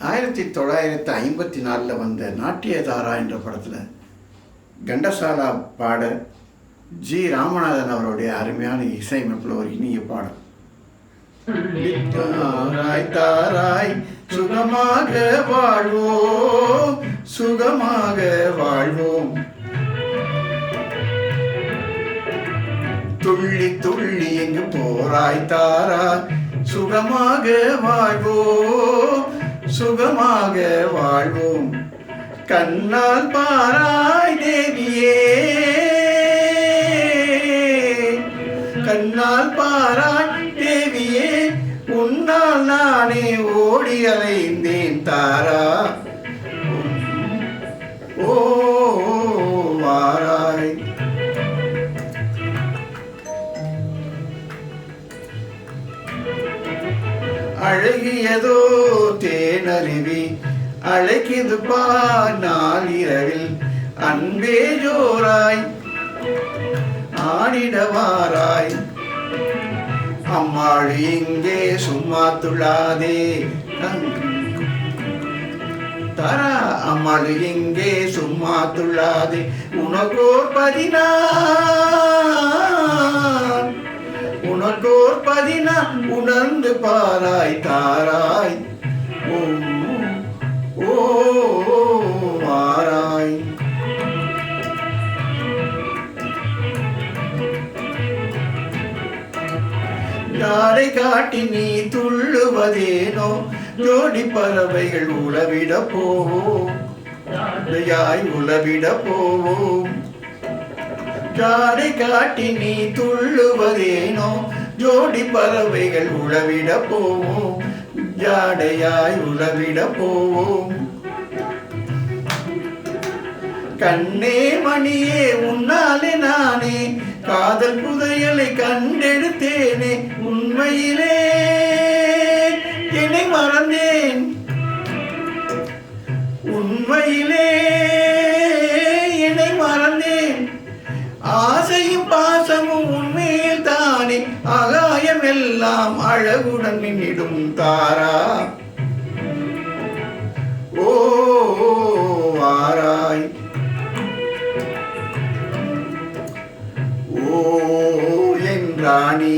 1954 வந்த நாட்டியதாரா என்ற படத்தில் கண்டசாலா பாட ஜி ராமநாதன் அவருடைய அருமையான இசையமைப்பில் ஒரு இனிய பாடல். தாராய் தாராய் சுகமாக வாழ்வோம், சுகமாக வாழ்வோம், துள்ளி துள்ளி எங்கு போராய் தாராய் சுகமாக வாழ்வோம், சுகமாக வாழ்வோம், கண்ணால் பாராய் தேவியே, கண்ணால் பாராய் தேவியே, உன்னால் நானே ஓடி அலைந்தேன் தாரா, ஓ வாராய். அழகியதோ தேனருவி அழைக்குது பார் நாளிரவில், அன்பே ஜோராய் ஆடிடவாராய், அம்மாள் இங்கே சும்மா துள்ளாதே தாரா, அம்மாள் இங்கே சும்மா துள்ளாதே, உனக்கோர் 14 உனக்கோர் 14 உணர்ந்து பாராய் தாராய், ஓ ஓ வாராய். யாரை காட்டி நீ துள்ளுவதேனோ, ஜோடி பறவைகள் உளவிட போவோம், உளவிட போவோம். யாரை காட்டி நீ துள்ளுவதேனோ, ஜோடி பறவைகள் உளவிட போவோம், ஜாடையாய் உளவிட போவோம். கண்ணே மணியே உன்னாலே நானே காதல் புதையலை கண்டெடுத்தேனே, உண்மையிலே என்னை மறந்தேன், உண்மையிலே என்னை மறந்தேன், ஆசையும் பாசமும் உண்மையில் தானே, ஆகாயம் எல்லாம் அழகுடன் நின்னிடும் தாரா, ஓ வாராய். ஓ என் ராணி